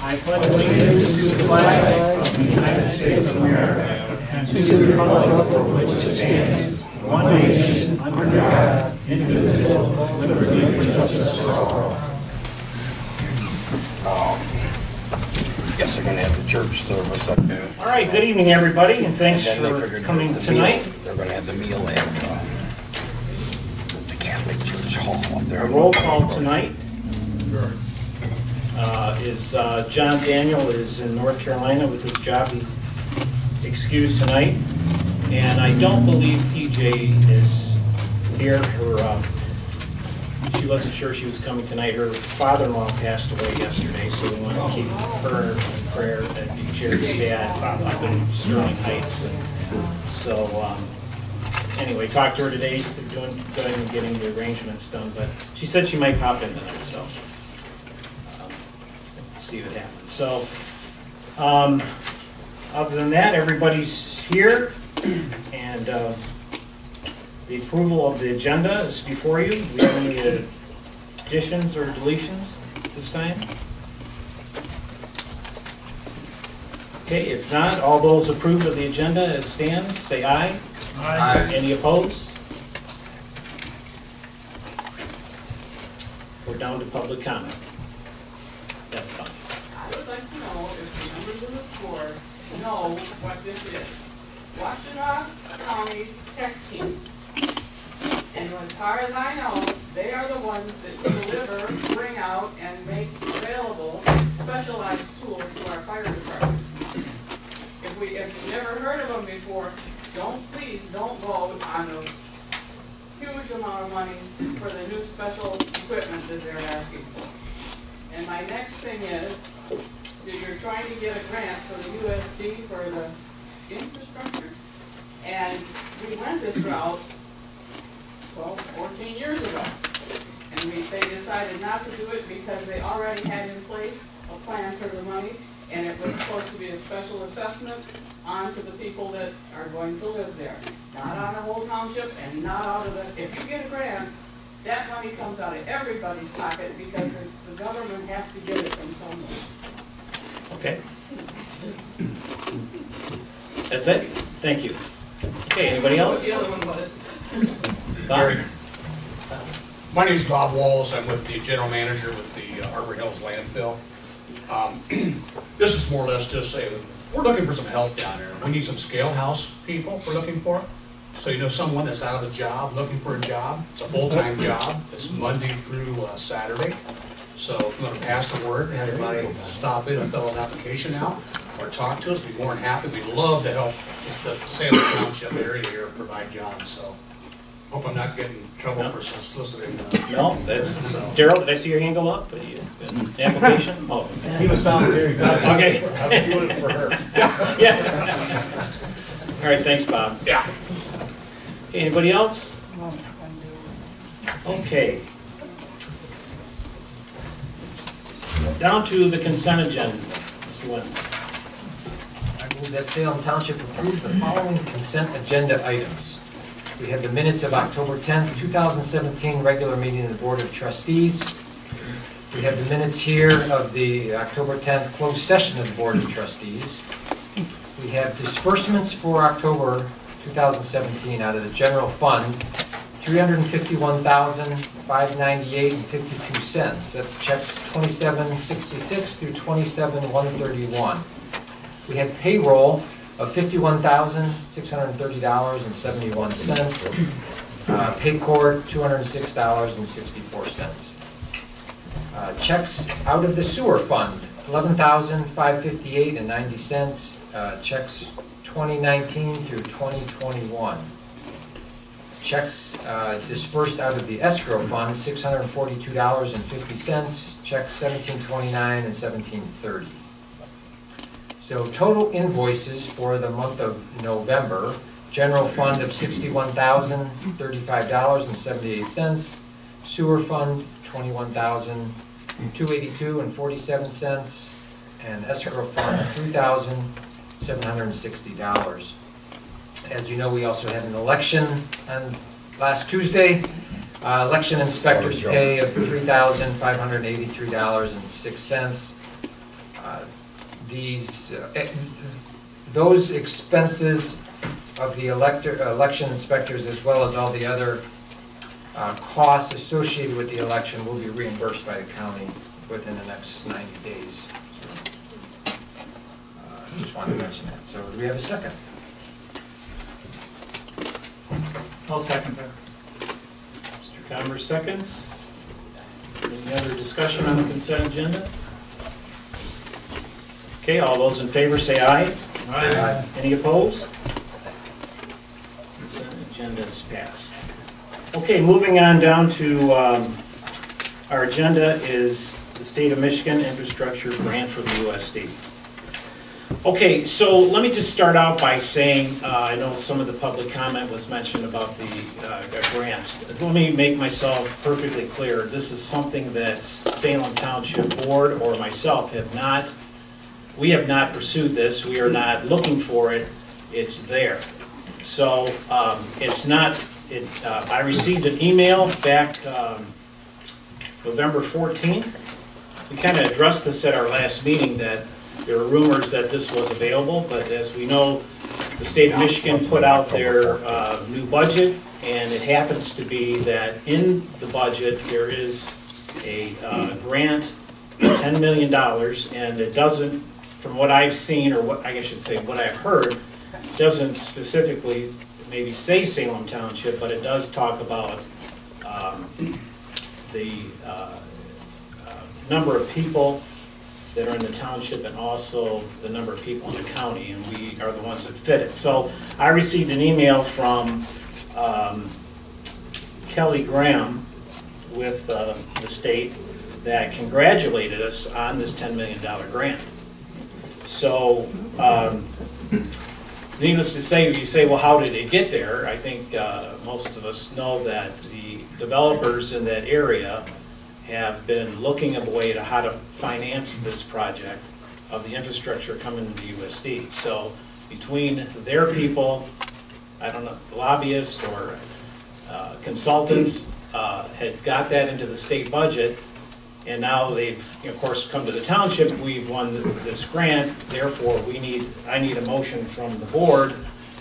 I pledge allegiance to the flag of the United States of America and to the republic for which it stands, one nation, under God, indivisible, with liberty and justice for all. Guess they're going to have the church service up there. All right, good evening, everybody, and thanks for coming tonight. They're going to have the meal at the Catholic Church Hall up there. Our roll call tonight is John Daniel is in North Carolina with his job. He's excused tonight. And I don't believe TJ is here. She wasn't sure she was coming tonight. Her father-in-law passed away yesterday, so we want to keep her in prayer that the chair's dad up in Sterling Heights. And so anyway, talked to her today. They're doing good and getting the arrangements done, but she said she might pop in tonight, so see what happens. So other than that, everybody's here, and the approval of the agenda is before you. Do we have any additions or deletions this time? Okay, if not, all those approved of the agenda as stands, say aye. Aye. Any opposed? We're down to public comment. That's fine. I would like to know if the members of this board know what this is. Washtenaw County Tech Team. And as far as I know, they are the ones that deliver, bring out, and make available specialized tools to our fire department. If you've never heard of them before, please don't vote on a huge amount of money for the new special equipment that they're asking for. And my next thing is that you're trying to get a grant for the USD for the infrastructure. And we went this route 14 years ago. And they decided not to do it because they already had in place a plan for the money, and it was supposed to be a special assessment onto the people that are going to live there. Not on the whole township and not out of the, if you get a grant, that money comes out of everybody's pocket because the government has to get it from somewhere. Okay. That's it? Thank you. Okay, anybody else? What's the other one was? Bob? My name is Bob Walls. I'm with the general manager with the Arbor Hills landfill. This is more or less just saying we're looking for some help down there. We need some scale house people we're looking for. So you know someone that's out of the job, looking for a job. It's a full-time job. It's Monday through Saturday. So if you want to pass the word, have anybody stop in and fill an application out or talk to us, we'd be more than happy. We'd love to help the Salem Township area here provide jobs. So hope I'm not getting in trouble for soliciting. No, that's, Daryl, did I see your hand go up? An application? Oh. He was found very good. Okay. I've been doing it for her. Yeah. All right, thanks, Bob. Yeah. Okay, anybody else? Okay. Down to the consent agenda. Mr. Wentz. I move that Salem Township approve the following consent agenda items. We have the minutes of October 10th, 2017 regular meeting of the Board of Trustees. We have the minutes here of the October 10th closed session of the Board of Trustees. We have disbursements for October 2017 out of the general fund, $351,598.52. That's checks 2766 through 27131. We had payroll of $51,630.71. Paycord $206.64. Checks out of the sewer fund, $11,558.90. Checks 2019 through 2021. Checks dispersed out of the escrow fund, $642.50. Checks 1729 and 1730. So total invoices for the month of November: general fund of $61,035.78. Sewer fund $21,282.47. And escrow fund $3,760. As you know, we also had an election on last Tuesday. Election inspectors pay of $3,583.06. Those expenses of the election inspectors, as well as all the other costs associated with the election, will be reimbursed by the county within the next 90 days. Just wanted to mention that. So do we have a second? I'll second that. Mr. Commerce seconds. Any other discussion on the consent agenda? Okay, all those in favor say aye. Aye. Any opposed? Consent agenda is passed. Okay, moving on down to our agenda is the State of Michigan Infrastructure Grant from the USD. Okay, so let me just start out by saying, I know some of the public comment was mentioned about the grant. Let me make myself perfectly clear. This is something that Salem Township Board or myself we have not pursued this. We are not looking for it. It's there. So it's not, I received an email back November 14th. We kind of addressed this at our last meeting that there were rumors that this was available, but as we know, the state of Michigan put out their new budget, and it happens to be that in the budget there is a grant, $10 million, and it doesn't, from what I've seen, or what I should say, what I've heard, doesn't specifically maybe say Salem Township, but it does talk about the number of people that are in the township and also the number of people in the county, and we are the ones that fit it. So I received an email from Kelly Graham with the state that congratulated us on this $10 million grant. So needless to say, you say, well, how did it get there? I think most of us know that the developers in that area have been looking at a way to how to finance this project of the infrastructure coming to the USD. So between their people, I don't know, lobbyists or consultants had got that into the state budget, and now they've, of course, come to the township. We've won this grant, therefore I need a motion from the board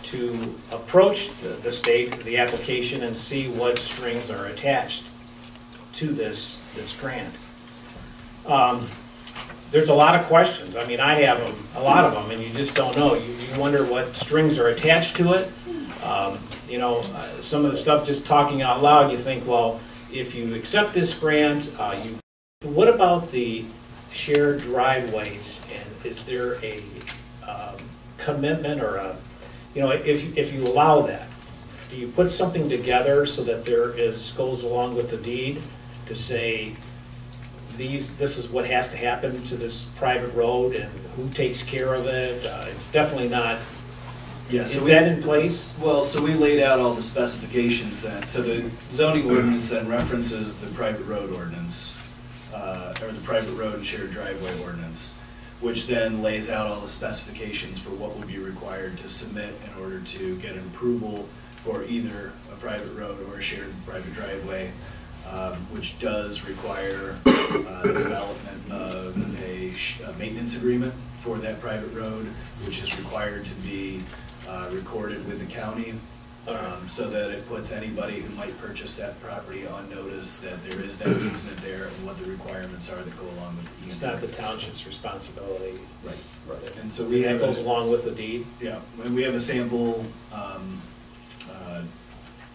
to approach the state, the application, and see what strings are attached to this grant. There's a lot of questions. I mean, I have them, a lot of them, and you just don't know. You wonder what strings are attached to it. You know, some of the stuff just talking out loud, you think, well, if you accept this grant, what about the shared driveways? And is there a commitment or a, you know, if you allow that, do you put something together so that goes along with the deed to say this is what has to happen to this private road and who takes care of it? It's definitely not. Yeah, Is that in place? Well, so we laid out all the specifications then. So the zoning ordinance then references the private road ordinance, or the private road and shared driveway ordinance, which then lays out all the specifications for what would be required to submit in order to get an approval for either a private road or a shared private driveway, which does require the development of a maintenance agreement for that private road, which is required to be recorded with the county, so that it puts anybody who might purchase that property on notice that there is that easement there and what the requirements are that go along with the easement. It's not the township's responsibility. Right. And so That goes along with the deed? Yeah, and we have a sample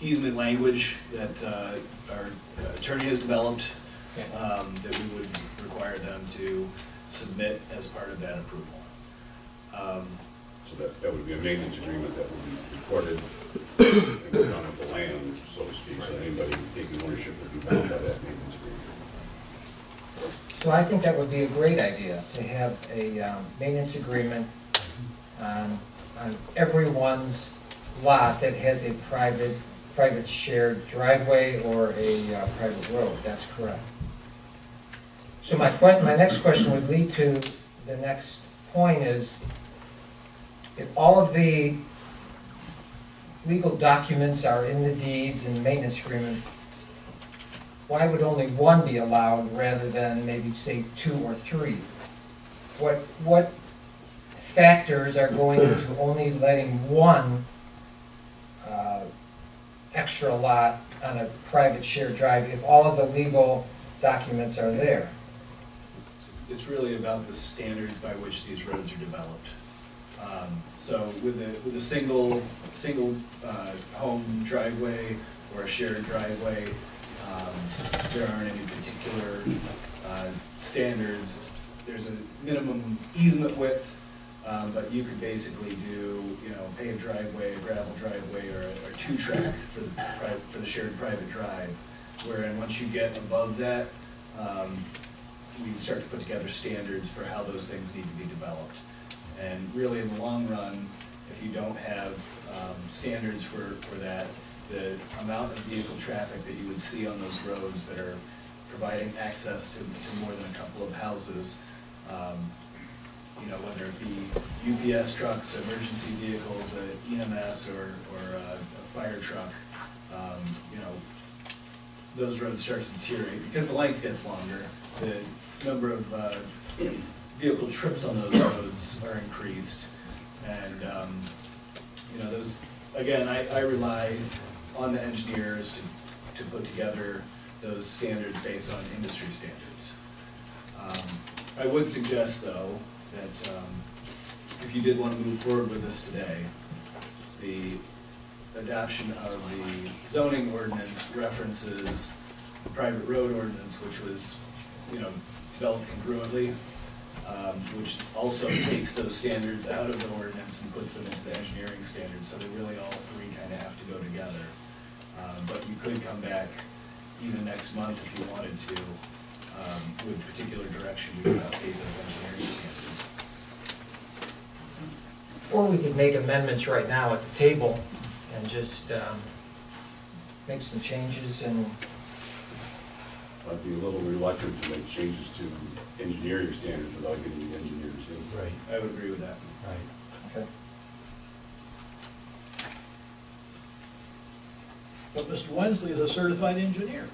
easement language that our attorney has developed that we would require them to submit as part of that approval. So that would be a maintenance agreement that would be recorded on the land, so to speak, so anybody taking ownership would be bound by that maintenance agreement. So I think that would be a great idea, to have a maintenance agreement on everyone's lot that has a private shared driveway or a private road. That's correct. So my next question would lead to the next point is, if all of the legal documents are in the deeds and maintenance agreement, why would only one be allowed rather than maybe say 2 or 3? What what factors are going into only letting one extra lot on a private shared drive if all of the legal documents are there? It's really about the standards by which these roads are developed. So with a single home driveway or a shared driveway, there aren't any particular standards. There's a minimum easement width, but you could basically do, paved driveway, a gravel driveway, or a two-track for the shared private drive. Wherein once you get above that, we start to put together standards for how those things need to be developed. And really, in the long run, if you don't have standards for that, the amount of vehicle traffic that you would see on those roads that are providing access to more than a couple of houses, whether it be UPS trucks, emergency vehicles, EMS, or a fire truck, those roads start to deteriorate because the length gets longer. The number of vehicle trips on those roads are increased, and those, again, I rely on the engineers to put together those standards based on industry standards. I would suggest, though, that if you did want to move forward with this today, the adoption of the zoning ordinance references the private road ordinance, which was, developed congruently, which also takes those standards out of the ordinance and puts them into the engineering standards, so they really all three kind of have to go together. But you could come back even next month if you wanted to, with particular direction you would update those engineering standards. Or we could make amendments right now at the table and just make some changes and... I'd be a little reluctant to make changes to engineering standards without getting the engineers in. Right. I would agree with that. Right. Okay. But Mr. Wensley is a certified engineer.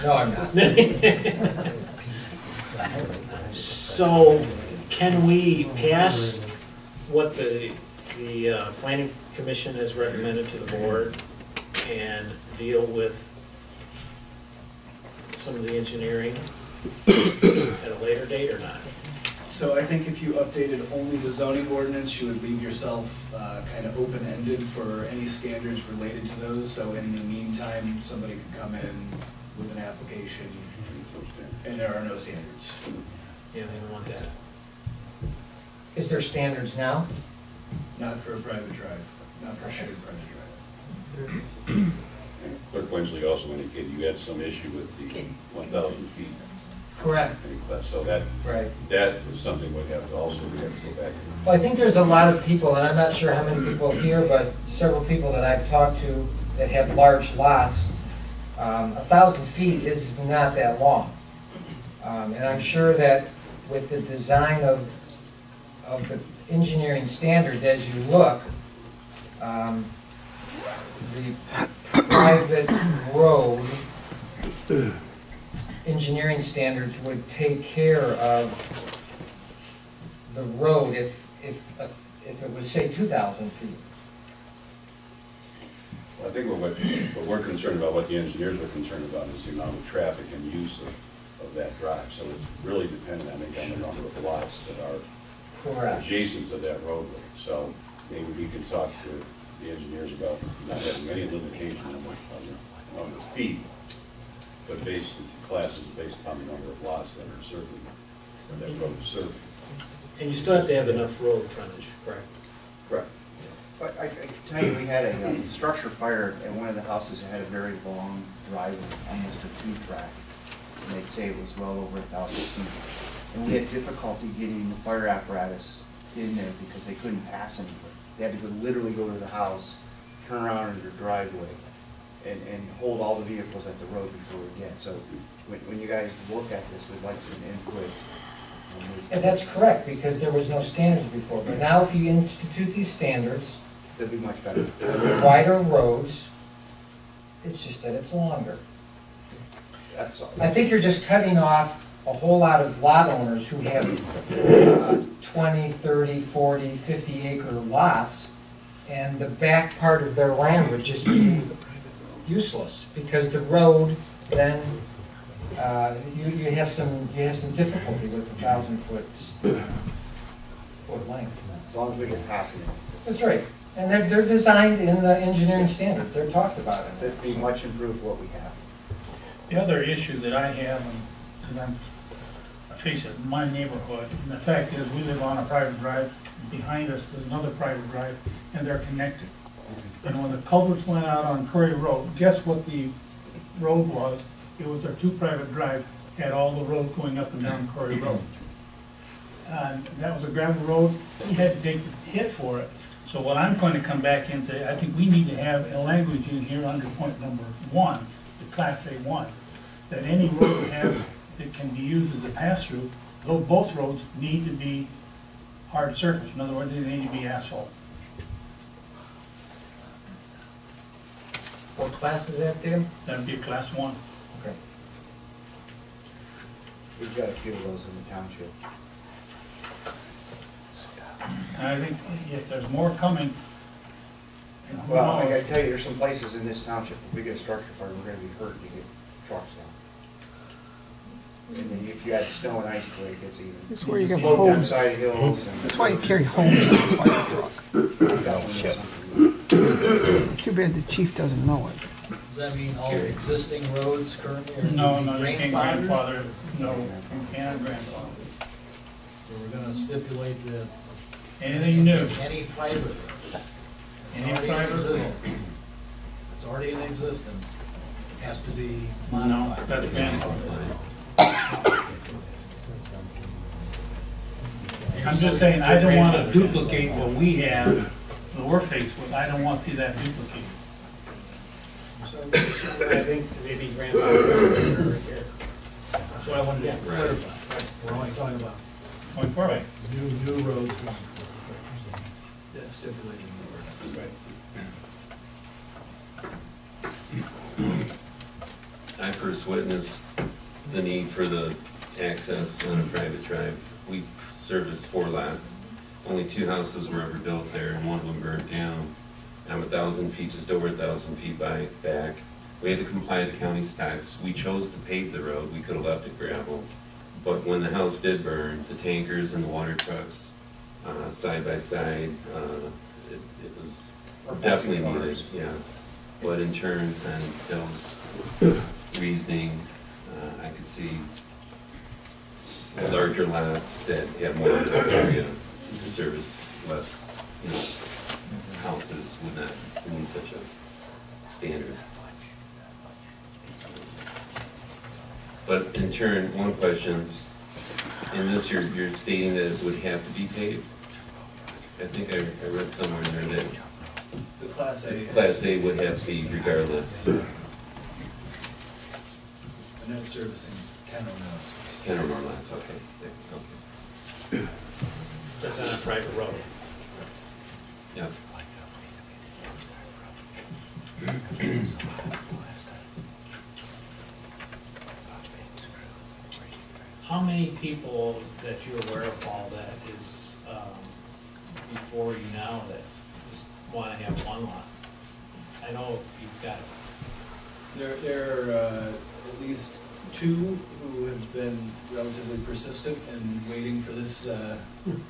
No, I'm not. So, can we pass what the planning commission has recommended to the board and deal with some of the engineering at a later date or not? So I think if you updated only the zoning ordinance, you would leave yourself kind of open-ended for any standards related to those. So in the meantime, somebody could come in with an application and there are no standards. Yeah, they don't want that. Is there standards now? Not for a private drive, not for a shared private drive. Clerk Wensley also indicated you had some issue with the 1,000 feet. Correct. So that Right. that is something we have to also go back to. Well, I think there's a lot of people, and I'm not sure how many people here, but several people that I've talked to that have large lots. 1,000 feet is not that long. And I'm sure that with the design of the engineering standards, as you look, the private road engineering standards would take care of the road if it was, say, 2,000 feet. Well, I think what we're concerned about, what the engineers are concerned about, is the amount of traffic and use of that drive. So it's really dependent, I think, on the number of lots that are Correct. adjacent to that roadway. So maybe we can talk to the engineers about not having any limitation on the feet, but based classes based upon the number of lots that are serving, or that road is serving. And you still have to have enough road frontage, correct? Correct. But I can tell you, we had a structure fire at one of the houses that had a very long driveway, almost a two-track. And they'd say it was well over 1,000 feet. And we had difficulty getting the fire apparatus in there because they couldn't pass anywhere. They had to literally go to the house, turn around in their driveway, and hold all the vehicles at the road before we get. So when you guys look at this, we'd like some input. And that's correct, because there was no standards before. But now if you institute these standards, That'd be much better. wider roads, it's just that it's longer. That's all. I think you're just cutting off a whole lot of lot owners who have 20, 30, 40, 50 acre lots, and the back part of their land would just be useless, because the road then, you have some difficulty with a 1,000-foot length. As long as we get passing it. That's right, and they're designed in the engineering standards, they're talked about in there. That'd be much improved what we have. The other issue that I have, and I face it in my neighborhood, and the fact is, we live on a private drive, behind us there's another private drive, and they're connected. And when the culverts went out on Curry Road, guess what the road was? It was our 2 private drives, had all the road going up and down Curry Road. And that was a gravel road, we had to take the hit for it. So what I'm going to come back and say, I think we need to have a language in here under point number 1, the Class A1, that any road we have that can be used as a pass-through, though both roads need to be hard surface. In other words, they need to be asphalt. What class is that, Dan? That would be a Class 1. Okay. We've got a few of those in the township. And I think if there's more coming, and who Well, I knows? gotta tell you, there's some places in this township, if we get a structure fire, we're gonna be hurt to get trucks down. And then if you add snow and ice to it, it gets even. That's where you get Slope down hose. side hills and. That's why you carry hose in a fire truck. That one is something. Too bad the chief doesn't know it. Does that mean all existing roads currently are? No, you can't grandfathered? grandfather, no, you can't grandfather. So we're gonna stipulate that Anything new, any private road. any It's already in private road? existence. It's already in existence, has to be No, modified. that's grandfather. I'm just saying, I don't want to duplicate what we have, what we're faced with, I don't want to see that duplicated. So I think maybe grandfather right here. That's what I wanted to clarify. We're only talking about Going forward. new roads going forward. That's stipulating the ordinance. I first witnessed the need for the access on a private drive. We serviced 4 lots. Only 2 houses were ever built there, and one of them burned down. I'm 1,000 feet, just over 1,000 feet back. We had to comply with the county specs. We chose to pave the road. We could have left it gravel. But when the house did burn, the tankers and the water trucks, side by side, it was definitely needed, yeah. But in turn, and Bill's reasoning, I could see the larger lots that have more area to service less, houses would not need such a standard. But in turn, one question, in this you're stating that it would have to be paved? I think I read somewhere in there that The Class A. Class A would have to be regardless. And that's servicing 10 or more. 10 or more lots, okay. That's on a private road. Yes. How many people that you're aware of all that is before you now that just want to have one lot? I know you've got, There are at least 2 who have been relatively persistent and waiting for this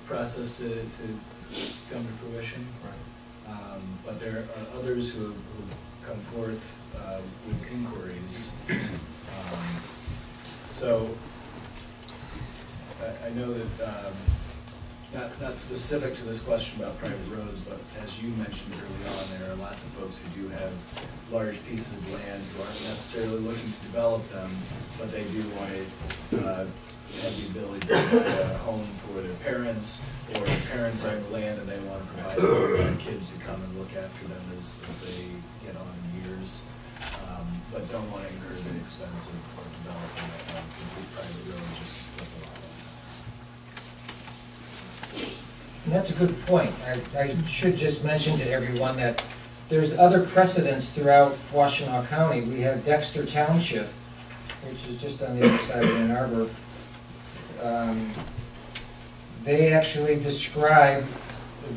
process to come to fruition. But there are others who have come forth with inquiries. So I know that, not specific to this question about private roads, but as you mentioned early on, there are lots of folks who do have large pieces of land who aren't necessarily looking to develop them, but they do want to have the ability to provide a home for their parents, or their parents own the land and they want to provide for their kids to come and look after them as they get on in years, but don't want to incur the expense of developing a complete private road just to split the lot. And that's a good point. I should just mention to everyone that there's other precedents throughout Washtenaw County. We have Dexter Township, which is just on the other side of Ann Arbor, they actually describe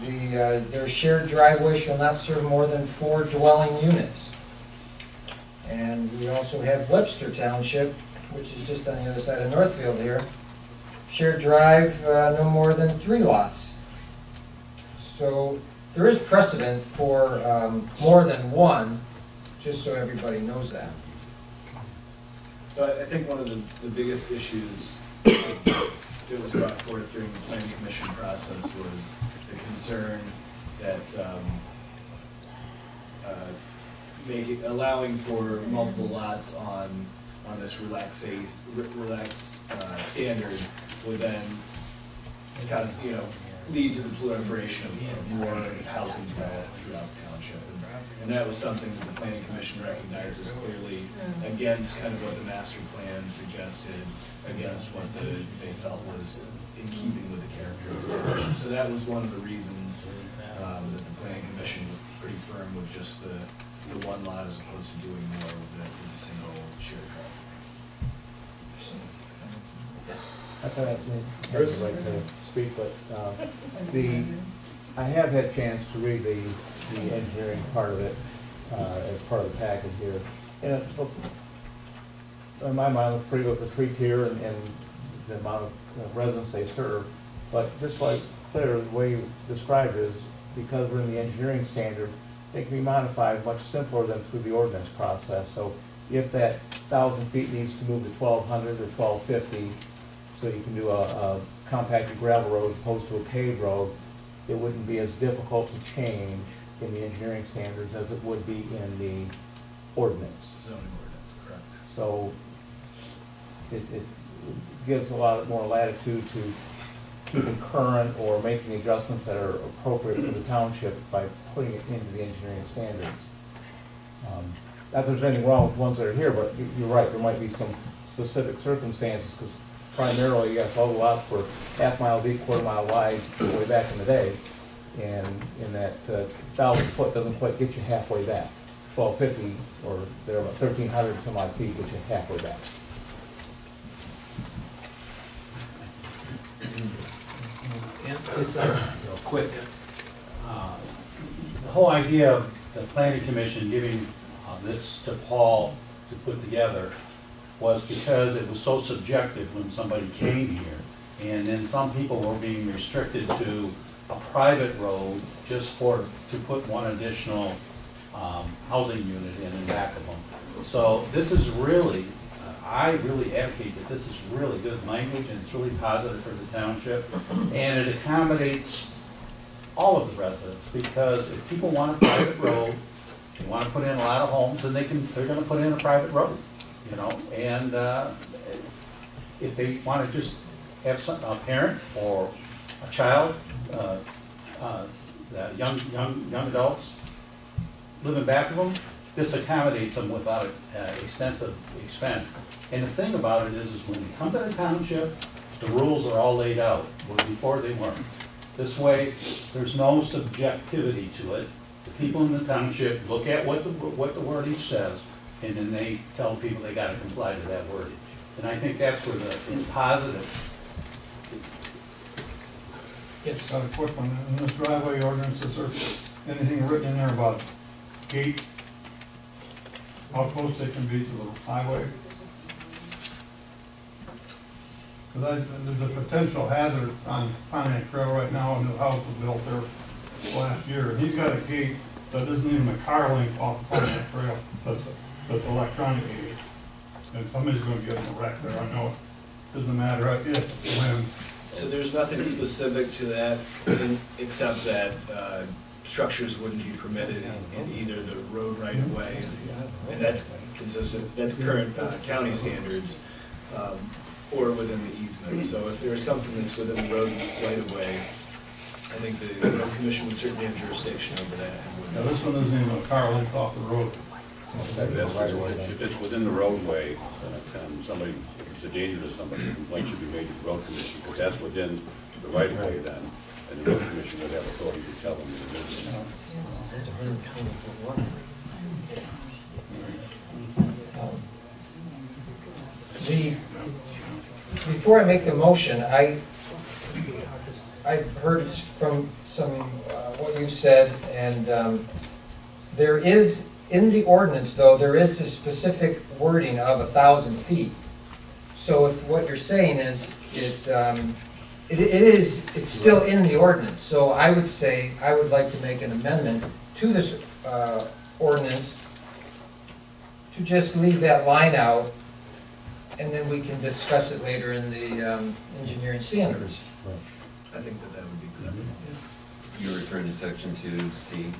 their shared driveway shall not serve more than 4 dwelling units. And we also have Webster Township, which is just on the other side of Northfield here. Shared drive, no more than 3 lots. So there is precedent for more than one, just so everybody knows that. So I think one of the biggest issues that was brought forth during the planning commission process was the concern that allowing for multiple lots on this relaxed standard would then cause, lead to the proliferation of more housing development throughout the township. And that was something that the planning commission recognizes clearly against kind of what the master plan suggested, against what they felt was in keeping with the character of the township. So that was one of the reasons that the planning commission was pretty firm with just the one lot as opposed to doing more with the single shared drive. I thought I'd like to speak, but I have had a chance to read the engineering part of it as part of the package here. And in my mind, it looks pretty good for 3-tier and the amount of residents they serve. But just like Claire, the way you described it is because we're in the engineering standard, they can be modified much simpler than through the ordinance process. So if that 1,000 feet needs to move to 1,200 or 1,250, so you can do a compacted gravel road as opposed to a paved road, it wouldn't be as difficult to change in the engineering standards as it would be in the ordinance. Zoning ordinance, correct. So it gives a lot more latitude to keeping current or making adjustments that are appropriate for the township by putting it into the engineering standards. Not that there's anything wrong with the ones that are here, but you're right, there might be some specific circumstances because primarily, yes, all the lots were half-mile deep, quarter-mile wide way back in the day, and in that 1,000 foot doesn't quite get you halfway back. 1,250 or there about 1,300 some odd feet get you halfway back. Real quick. The whole idea of the planning commission giving this to Paul to put together was because it was so subjective when somebody came here. And then some people were being restricted to a private road just to put one additional housing unit in back of them. So this is really, I really advocate that this is really good language and it's really positive for the township. And it accommodates all of the residents because if people want a private road, they want to put in a lot of homes, then they're going to put in a private road. And if they want to just have a parent or a child, young adults living back of them, this accommodates them without extensive expense. And the thing about it is when they come to the township, the rules are all laid out, where before they weren't. This way, there's no subjectivity to it. The people in the township look at what the wordage says, and then they tell people they got to comply to that wordage. And I think that's where it's positive. Yes. Got a quick one. In this driveway ordinance, is there anything written in there about gates? How close they can be to the highway? Because there's a potential hazard on Pontiac Trail right now, and the house was built there last year. And he's got a gate that isn't even a car length off Pontiac Trail. That's electronic gate. And somebody's going to get in a wreck there. I know it doesn't matter if, when. So there's nothing specific to that, except that structures wouldn't be permitted in either the road right of way, and that's consistent, that's current county standards, or within the easement. So if there's something that's within the road right of way, I think the road commission would certainly have jurisdiction over that. Now, this one isn't even a car length off the road. If it's within the roadway, and somebody, if it's a danger to somebody, a complaint should be made to the road commission, because that's within the right of way then, and the road commission would have authority to tell them to do Before I make the motion, I've heard from some, what you said, and there is, in the ordinance though, there is a specific wording of 1,000 feet. So if what you're saying is, it's still in the ordinance. So I would say, I would like to make an amendment to this ordinance to just leave that line out, and then we can discuss it later in the engineering standards. I think that would be acceptable. You're referring to section 2C?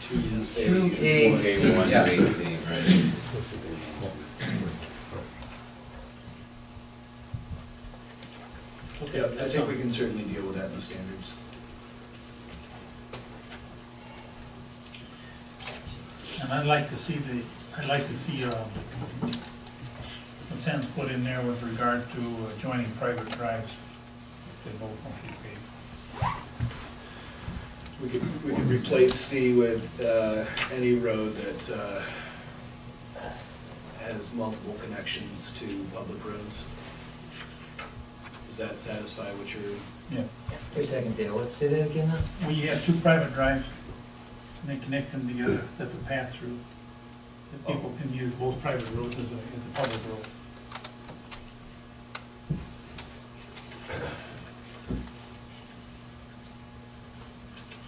2A, yeah. 2AC, right? Yeah, I think we can certainly deal with that in the standards. And I'd like to see a sentence put in there with regard to joining private drives. They both won't be paid. We could replace C with any road that has multiple connections to public roads. Does that satisfy what you're? Yeah. Wait a second, Dale, let's say that again now? We have 2 private drives, and they connect them together, that's a path through. That people can use both private roads as a public road.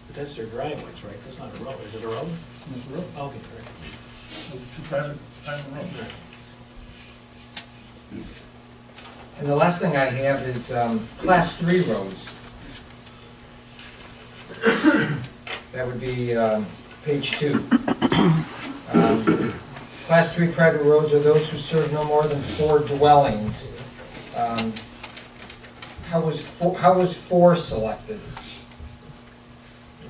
But that's their driveways, right? That's not a road. Is it a road? It's a road. Okay, great. Those 2 private roads. And the last thing I have is class 3 roads. That would be page 2. Class 3 private roads are those who serve no more than 4 dwellings. How was 4 selected?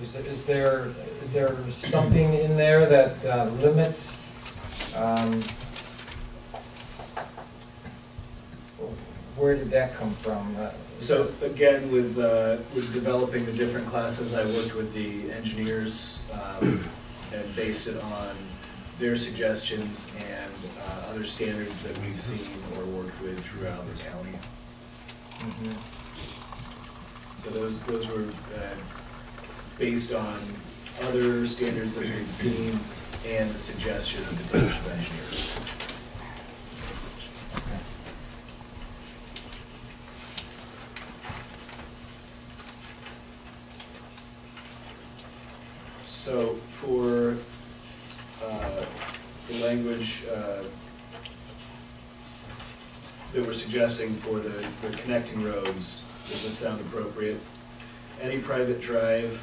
Is there something in there that limits? Where did that come from? So again, with developing the different classes, I worked with the engineers and based it on their suggestions and other standards that we've seen or worked with throughout the county. Mm-hmm. So those were based on other standards that we've seen and the suggestion of the township engineers. So for the language that we're suggesting for the connecting roads, does this sound appropriate? Any private drive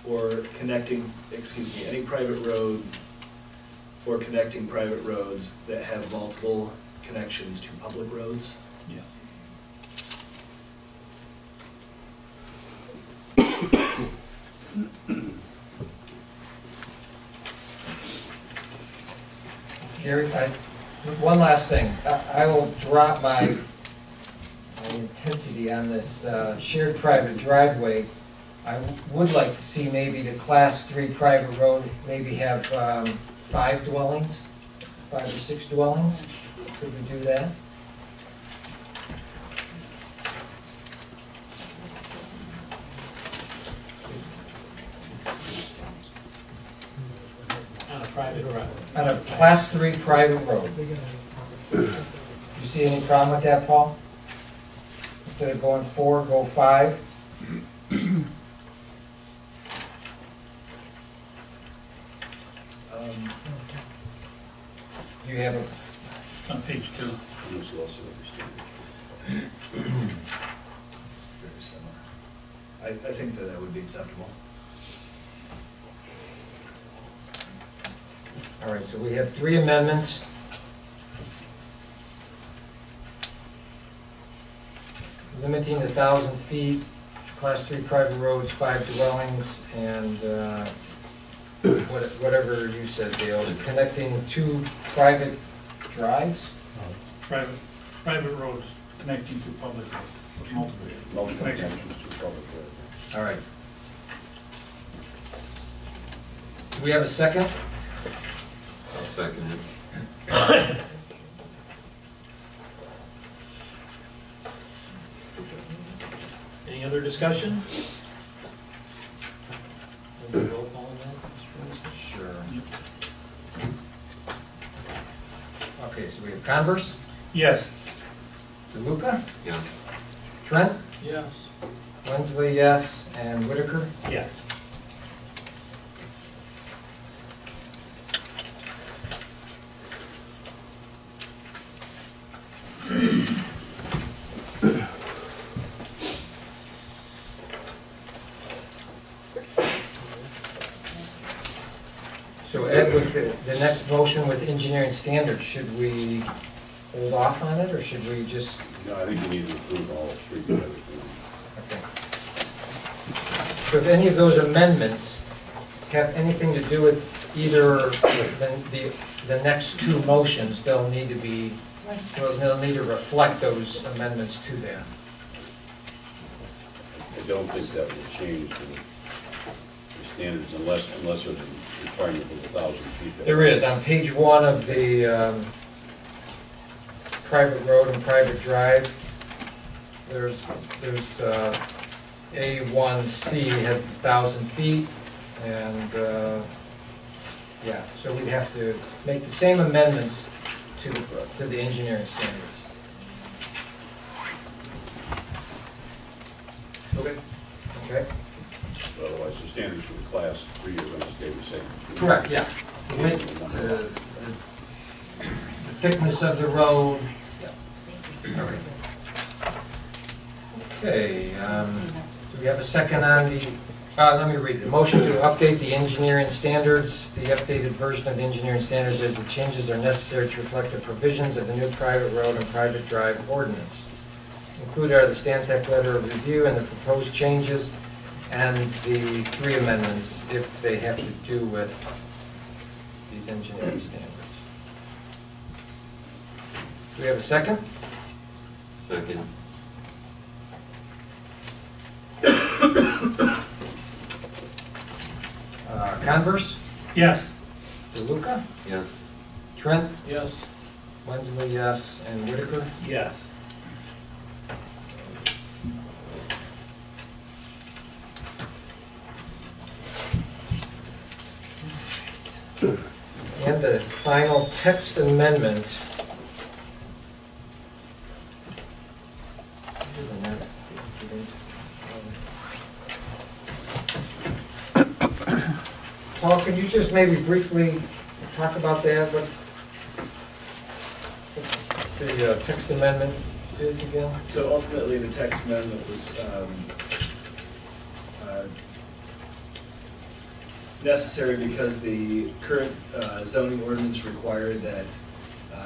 or any private road or connecting private roads that have multiple connections to public roads? Yeah. Gary, one last thing. I will drop my intensity on this shared private driveway. I would like to see maybe the class 3 private road maybe have 5 dwellings, 5 or 6 dwellings. Could we do that? On a private road. On a class 3 private road. You see any problem with that, Paul? Instead of going 4, go 5? Do you have a... It's on page 2. It's very similar. I think that would be acceptable. All right, so we have 3 amendments. Limiting the 1,000 feet, class 3 private roads, 5 dwellings, and whatever you said, Dale, connecting 2 private drives? Private roads connecting to public roads. Multiple connections to public road. All right. Do we have a second? I'll second it. Any other discussion? Roll call on that, Mr. President? Sure. Okay, so we have Converse, Yes. DeLuca, Yes. Trent, Yes. Wensley, yes, and Whitaker. Yes. So Ed, with the next motion with engineering standards, should we hold off on it, or should we just, No, I think you need to approve all three together. okay. So if any of those amendments have anything to do with either the next two motions, they'll need to reflect those amendments to that. I don't think that will change the standards unless there's a requirement of 1,000 feet. There is, on page 1 of the private road and private drive, there's A1C has 1,000 feet, and yeah, so we'd have to make the same amendments to the engineering standards. Okay. Okay? Otherwise, the standards for the class 3 are going to stay the same. Correct, yeah. The thickness of the road. Yeah. All right. Okay, do we have a second on the, let me read it. Motion to update the engineering standards, the updated version of the engineering standards as the changes are necessary to reflect the provisions of the new private road and private drive ordinance. Included are the Stantec letter of review and the proposed changes, and the 3 amendments if they have to do with these engineering standards. Do we have a second? Second. Converse, Yes. DeLuca, Yes. Trent, Yes. Wensley, yes, and Whitaker. Yes. And the final text amendment. Paul, could you just maybe briefly talk about that, what the text amendment is again? So ultimately, the text amendment was necessary because the current zoning ordinance required that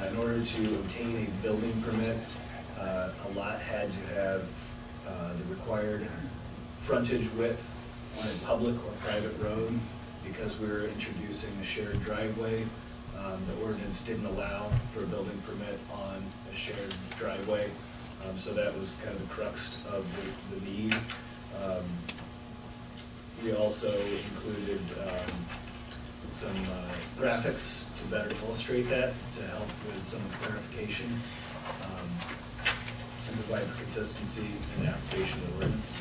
in order to obtain a building permit, a lot had to have the required frontage width on a public or private road. Because we were introducing a shared driveway, the ordinance didn't allow for a building permit on a shared driveway. So that was kind of the crux of the need. We also included some graphics to better illustrate that, to help with some clarification and provide for consistency in the application of the ordinance.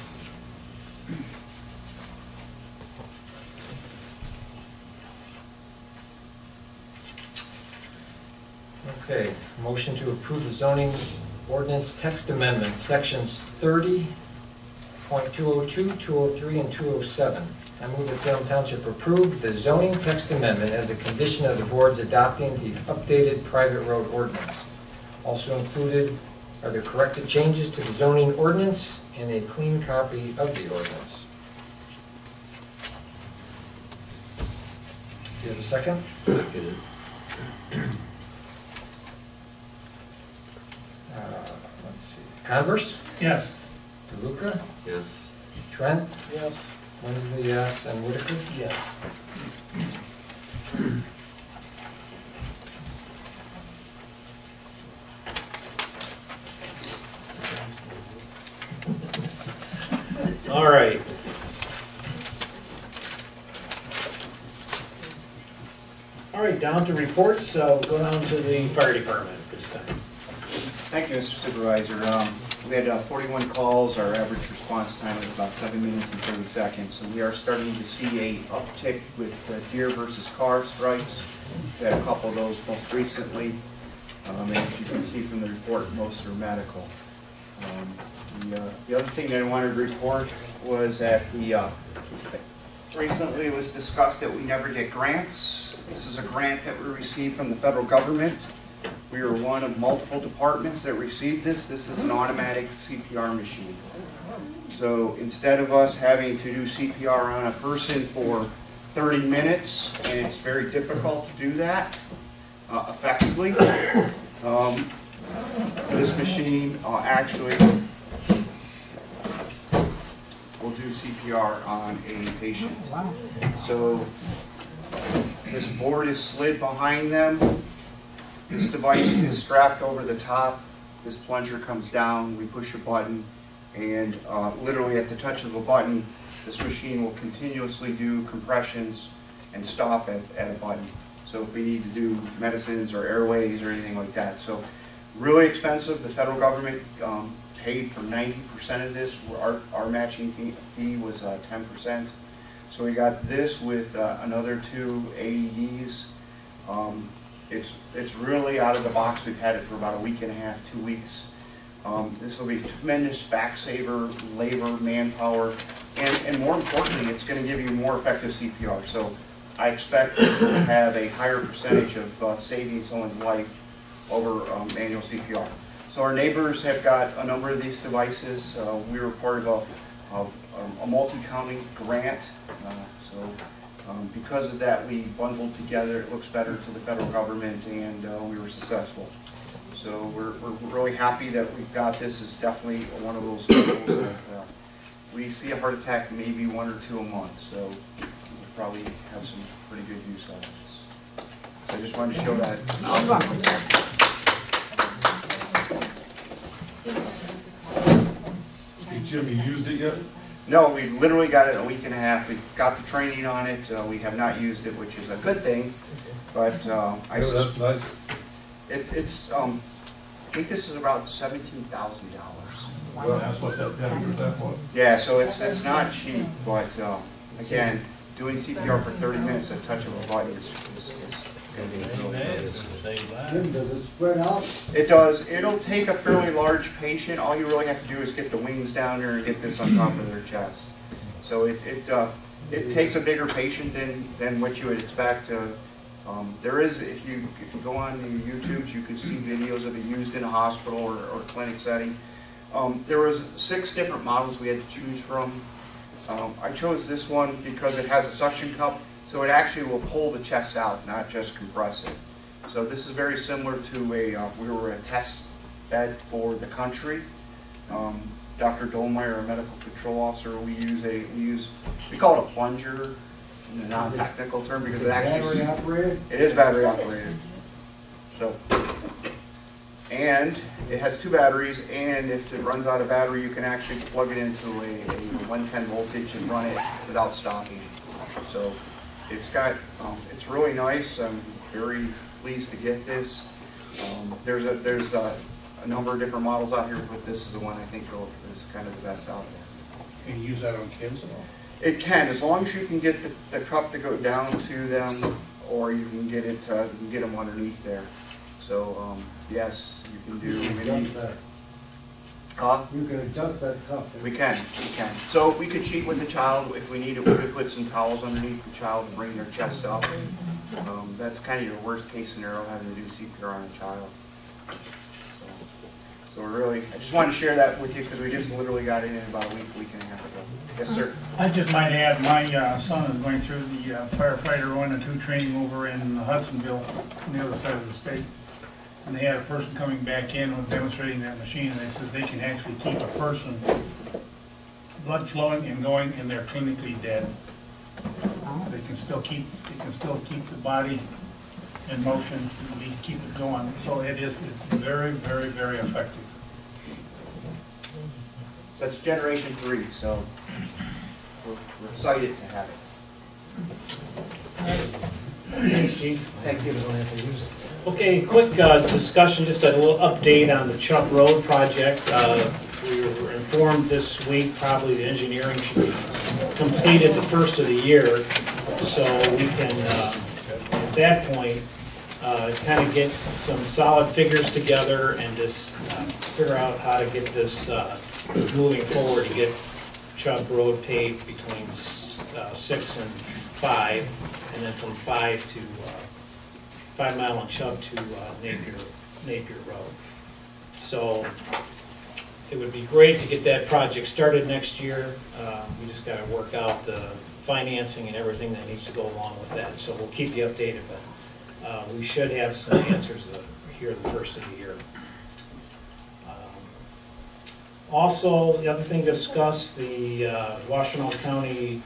Okay, motion to approve the zoning ordinance text amendment, sections 30.202, 203, and 207. I move that Salem Township approve the zoning text amendment as a condition of the board's adopting the updated private road ordinance. Also included are the corrected changes to the zoning ordinance and a clean copy of the ordinance. Do you have a second? Second. Let's see. Converse, Yes. DeLuca, Yes. Trent, Yes. Wensley, yes, and Whitaker? Yes. All right. All right, down to reports. We'll go down to the fire department this time. Thank you, Mr. Supervisor. We had 41 calls. Our average response time was about 7 minutes and 30 seconds. So we are starting to see a uptick with deer versus car strikes. We had a couple of those most recently. As you can see from the report, most are medical. The other thing that I wanted to report was that recently it was discussed that we never get grants. This is a grant that we received from the federal government. We are one of multiple departments that received this. This is an automatic CPR machine. So instead of us having to do CPR on a person for 30 minutes, and it's very difficult to do that effectively, this machine actually will do CPR on a patient. So this board is slid behind them. This device is strapped over the top. This plunger comes down, we push a button, and literally at the touch of a button, this machine will continuously do compressions and stop at a button. So if we need to do medicines or airways or anything like that. So really expensive. The federal government paid for 90% of this. Our matching fee was 10%. So we got this with another 2 AEDs. It's really out of the box. We've had it for about a week and a half, 2 weeks. This will be tremendous back saver, labor, manpower, and more importantly, it's going to give you more effective CPR. So I expect to have a higher percentage of saving someone's life over manual CPR. So our neighbors have got a number of these devices. We were part of a multi-county grant. Because of that, we bundled together. It looks better to the federal government, and we were successful. So we're really happy that we've got this. It's definitely one of those tools that we see a heart attack maybe 1 or 2 a month. So we'll probably have some pretty good use out of this. So I just wanted to show that. Hey, Jim, you used it yet? No, we literally got it a week and a half. We got the training on it. We have not used it, which is a good thing. But That's nice. I think this is about $17,000. Well, that's what that was. Yeah, so it's not cheap, but again, doing CPR for 30 minutes at touch of a button is going to be really good. Does it spread out? It does. It'll take a fairly large patient. All you really have to do is get the wings down there and get this on top of their chest. So it takes a bigger patient than what you would expect. There is, if you go on the YouTubes, you can see videos of it used in a hospital or clinic setting. There was 6 different models we had to choose from. I chose this one because it has a suction cup, so it actually will pull the chest out, not just compress it. So this is very similar to we were a test bed for the country. Dr. Dolmeyer, a medical control officer, we call it a plunger, in a non-technical term, because it actually battery operated? It is battery operated. So, and it has 2 batteries, and if it runs out of battery, you can actually plug it into a 110 voltage and run it without stopping. So it's got, it's really nice. I'm very pleased to get this. There's a number of different models out here, but this is the one I think is kind of the best out there. Can you use that on kids? It can, as long as you can get the cup to go down to them, or you can get it, you can get them underneath there. So yes, you can do. You can adjust that. You can adjust that cup. We can. So we could cheat with the child if we need it. We could put some towels underneath the child and bring their chest up. That's kind of your worst case scenario, having to do CPR on a child. So we're really, I just wanted to share that with you because we just literally got it in about a week and a half ago. Yes, sir. I just might add, my son is going through the firefighter 1 and 2 training over in Hudsonville, on the other side of the state. And they had a person coming back in with demonstrating that machine, and they said they can actually keep a person blood flowing and going, and they're clinically dead. They can still keep the body in motion, at least keep it going. So it's very, very, very effective. So it's generation 3, so we're excited to have it. Thanks, Chief. Thank you. Okay, quick discussion, just a little update on the Chuck Road project. we were informed this week, probably the engineering should be completed the first of the year, so we can, at that point, kind of get some solid figures together and just figure out how to get this moving forward to get Chubb Road paved between 6 and 5, and then from 5 Mile and Chubb to Napier Road. So it would be great to get that project started next year. We just got to work out the financing and everything that needs to go along with that. So we'll keep you updated, but we should have some answers here the first of the year. Also, the other thing to discuss, the Washtenaw County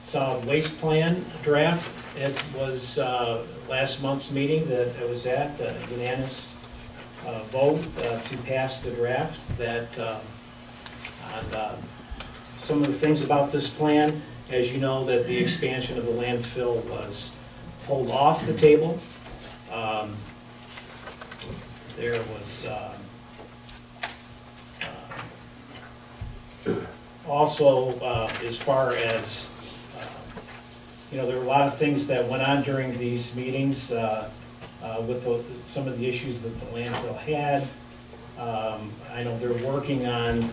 Solid Waste Plan draft, as was last month's meeting that I was at, unanimous vote to pass the draft. That on some of the things about this plan, as you know, that the expansion of the landfill was pulled off the table. There was also, as far as, there were a lot of things that went on during these meetings with some of the issues that the landfill had. I know they're working on,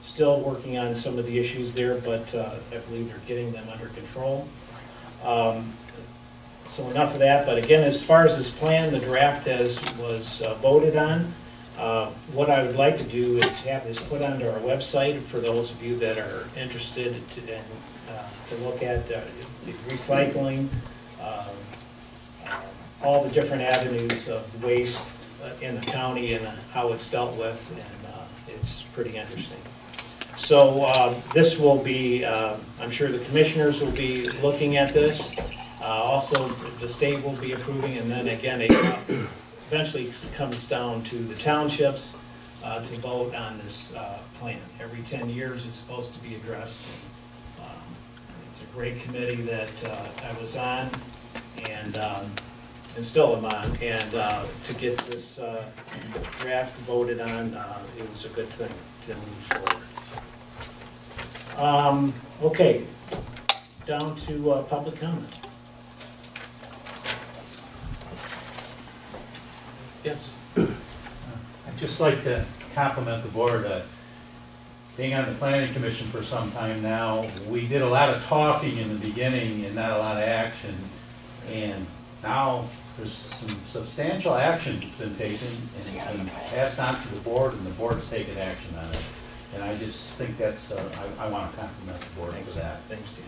still working on some of the issues there, but I believe they're getting them under control. So enough of that, but again, as far as this plan, the draft was voted on. What I would like to do is have this put onto our website for those of you that are interested to look at the recycling, all the different avenues of waste in the county and how it's dealt with, and it's pretty interesting. So this will be, I'm sure the commissioners will be looking at this. Also, the state will be approving, and then again, it eventually comes down to the townships to vote on this plan. Every 10 years it's supposed to be addressed. It's a great committee that I was on and still am on, and to get this draft voted on, it was a good thing to move forward. Okay, down to public comment. Yes. I'd just like to compliment the board. Being on the planning commission for some time now, we did a lot of talking in the beginning and not a lot of action. And now there's some substantial action that's been taken and it's been passed on to the board, and the board's taken action on it. And I just think that's, I want to compliment the board for that. Thanks, Dan.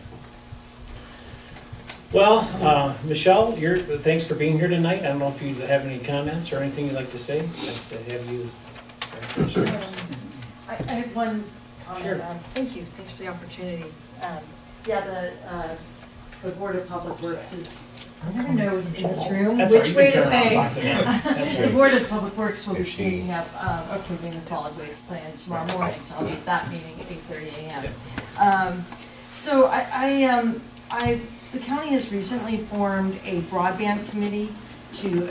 Well, Michelle, thanks for being here tonight. I don't know if you have any comments or anything you'd like to say. Nice to have you. I have one comment. Sure. Thank you. Thanks for the opportunity. Yeah, the Board of Public Works is, I never know in this room which way to face. The Board of Public Works will be taking up approving the solid waste plan tomorrow morning, so I'll be at that meeting at 8:30 a.m. So the county has recently formed a broadband committee to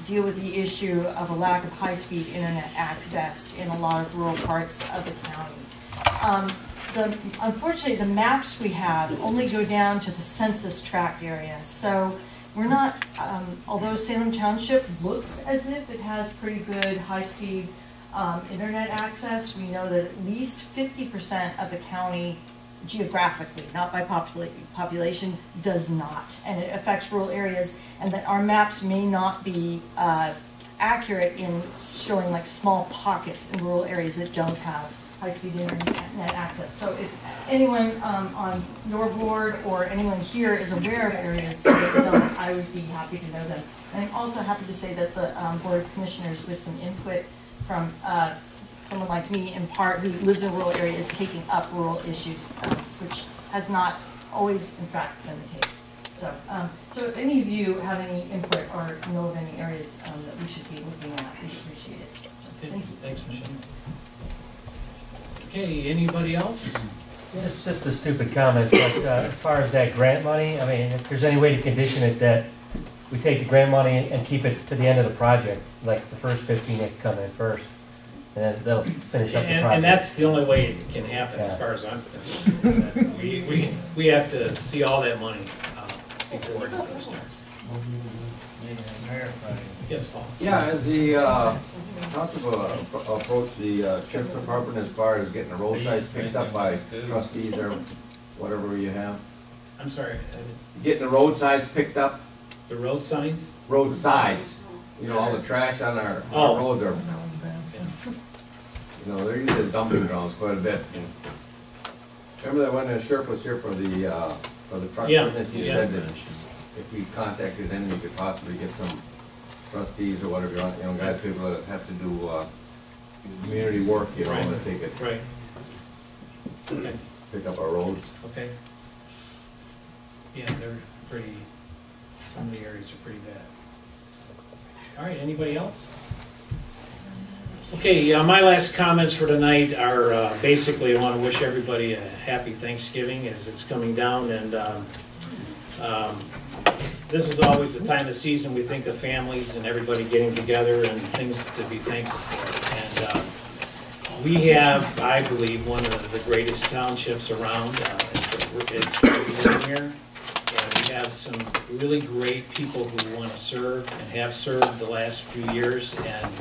deal with the issue of a lack of high-speed internet access in a lot of rural parts of the county. Unfortunately, the maps we have only go down to the census tract area. So we're not, although Salem Township looks as if it has pretty good high-speed internet access, we know that at least 50% of the county geographically, not by population, does not. And it affects rural areas, and that our maps may not be accurate in showing like small pockets in rural areas that don't have high-speed internet access. So if anyone on your board or anyone here is aware of areas that don't, I would be happy to know them. And I'm also happy to say that the Board of Commissioners, with some input from someone like me in part who lives in a rural area, is taking up rural issues, which has not always in fact been the case. So, so if any of you have any input or know of any areas that we should be looking at, we appreciate it. So, thank you. Thanks, Michelle. Okay, anybody else? Yeah, it's just a stupid comment, but as far as that grant money, I mean, if there's any way to condition it that we take the grant money and keep it to the end of the project, like the first 15 that come in first. and then they'll finish up the project. And that's the only way it can happen, as far as I'm concerned. is that we have to see all that money before it starts. Yes, Paul? Yeah, as the township approach the sheriff's department as far as getting the roadsides picked up by trustees or whatever you have? I'm sorry, Getting the roadsides picked up? the road signs? Roadsides, you know, all the trash on our roads are, you know, they're usually dumping grounds quite a bit. Remember that when the sheriff was here for the truck Yeah, business, he yeah. said that if we contacted them, you could possibly get some trustees or whatever, you know, guys, people that have to do, community work, you know, Right. that they could Right. Okay. pick up our roads. Okay. Yeah, they're pretty, some of the areas are pretty bad. All right, anybody else? Okay, my last comments for tonight are basically I want to wish everybody a happy Thanksgiving as it's coming down, and this is always the time of season we think of families and everybody getting together and things to be thankful for. And we have, I believe, one of the greatest townships around. It's here, and we have some really great people who want to serve and have served the last few years, and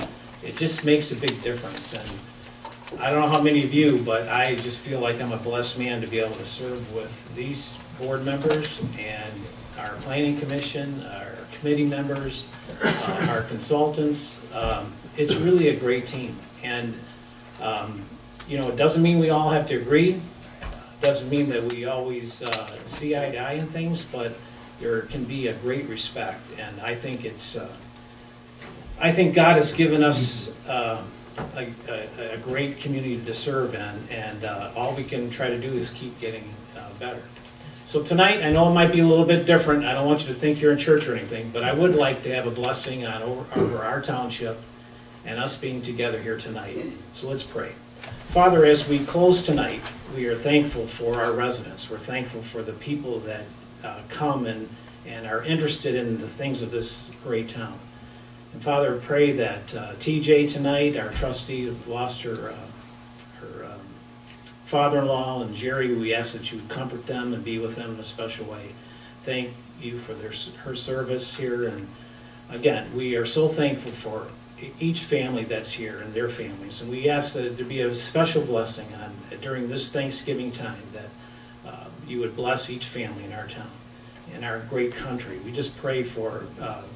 it just makes a big difference. And I don't know how many of you, but I just feel like I'm a blessed man to be able to serve with these board members and our planning commission, our committee members, our consultants. It's really a great team. And, you know, it doesn't mean we all have to agree. Doesn't mean that we always see eye to eye in things, but there can be a great respect. And I think it's, I think God has given us a great community to serve in, and all we can try to do is keep getting better. So tonight, I know it might be a little bit different. I don't want you to think you're in church or anything, but I would like to have a blessing on over our township and us being together here tonight. So let's pray. Father, as we close tonight, we are thankful for our residents. We're thankful for the people that come and are interested in the things of this great town. And Father, I pray that TJ tonight, our trustee who lost her father-in-law, and Jerry, we ask that you would comfort them and be with them in a special way. Thank you for her service here. And again, we are so thankful for each family that's here and their families. And we ask that there be a special blessing during this Thanksgiving time, that you would bless each family in our town, in our great country. We just pray for,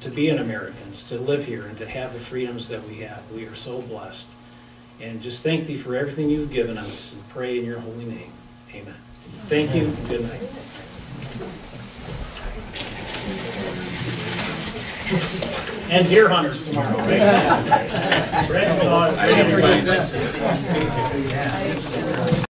to be an Americans, to live here and to have the freedoms that we have. We are so blessed. And just thank thee for everything you've given us, and pray in your holy name. Amen. Thank you. Good night. And deer hunters tomorrow, right? Red,